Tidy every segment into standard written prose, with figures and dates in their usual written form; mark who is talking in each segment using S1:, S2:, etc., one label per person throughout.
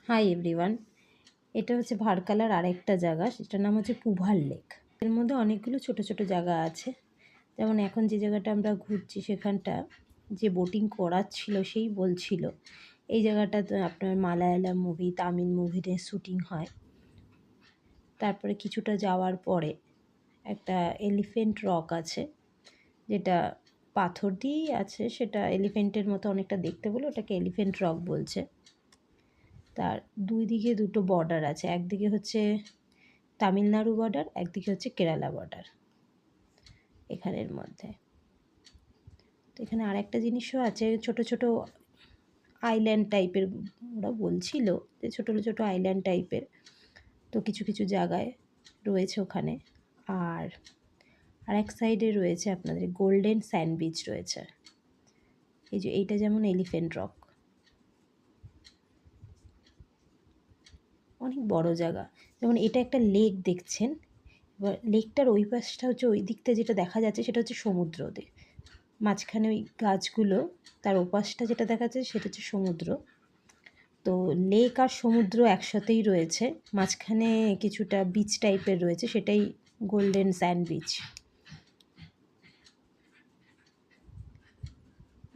S1: Hi everyone, এটা হচ্ছে ভারকালার আরেকটা জায়গা, সেটার নাম হচ্ছে পুভাল লেক। এর মধ্যে অনেকগুলো ছোট ছোট জায়গা আছে। যেমন এখন যে জায়গাটা আমরা ঘুরছি সেখানটা যে বোটিং করাচ্ছিল সেই বলছিল এই জায়গাটাতে আপনার মালায়ালাম মুভি, তামিল মুভিতে শ্যুটিং হয়। তারপরে কিছুটা যাওয়ার পরে একটা এলিফেন্ট রক আছে, যেটা পাথর দিয়েই আছে, সেটা এলিফেন্টের মতো অনেকটা দেখতে, বলে ওটাকে এলিফেন্ট রক বলছে। তার দুই দিকে দুটো বর্ডার আছে, একদিকে হচ্ছে তামিলনাড়ু বর্ডার, একদিকে হচ্ছে কেরালা বর্ডার এখানের মধ্যে। তো এখানে আর একটা জিনিসও আছে, ছোট ছোট আইল্যান্ড টাইপের, ওরা বলছিল যে ছোটো ছোটো আইল্যান্ড টাইপের, তো কিছু কিছু জায়গায় রয়েছে ওখানে। আর এক সাইডে রয়েছে আপনাদের গোল্ডেন স্যান্ডবিচ রয়েছে। এই যে এইটা যেমন এলিফেন্ট রক, অনেক বড় জায়গা। যেমন এটা একটা লেক দেখছেন, এবার লেকটার ওই পাশটা হচ্ছে, ওই দিকটা যেটা দেখা যাচ্ছে সেটা হচ্ছে সমুদ্র, মাঝখানে ওই গাছগুলো, তার ওপাশটা যেটা দেখা যাচ্ছে সেটা হচ্ছে সমুদ্র। তো লেক আর সমুদ্র একসাথেই রয়েছে, মাঝখানে কিছুটা বিচ টাইপের রয়েছে, সেটাই গোল্ডেন স্যান্ড বিচ।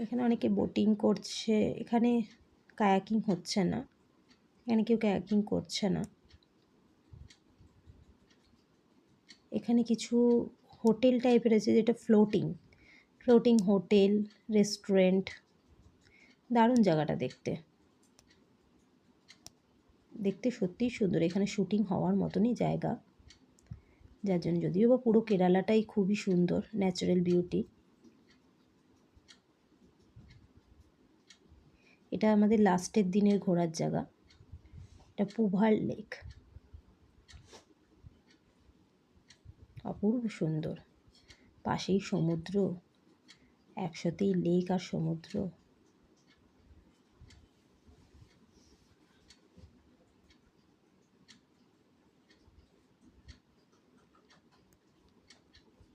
S1: এখানে অনেকে বোটিং করছে, এখানে কায়াকিং হচ্ছে না, এখানে কেউ কায়াকিং করছে না। এখানে কিছু হোটেল টাইপের আছে, যেটা ফ্লোটিং হোটেল, রেস্টুরেন্ট, দারুণ জায়গাটা দেখতে সত্যিই সুন্দর। এখানে শুটিং হওয়ার মতনই জায়গা, যার জন্য, যদিও বা পুরো কেরালাটাই খুবই সুন্দর, ন্যাচারাল বিউটি। এটা আমাদের লাস্টের দিনের ঘোরার জায়গা, এটা পুভাল লেক, অপূর্ব সুন্দর। পাশেই সমুদ্র, একসাথেই লেক আর সমুদ্র।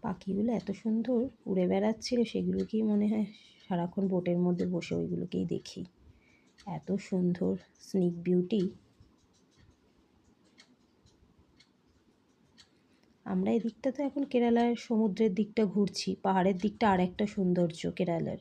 S1: পাখিগুলো এত সুন্দর উড়ে বেড়াচ্ছিল, সেগুলোকেই মনে হয় সারাক্ষণ বোটের মধ্যে বসে ওইগুলোকেই দেখি, এত সুন্দর স্নিক বিউটি। আমরা এই দিকটা তো এখন কেরালার সমুদ্রের দিকটা ঘুরছি, পাহাড়ের দিকটা আর একটা সৌন্দর্য কেরালার।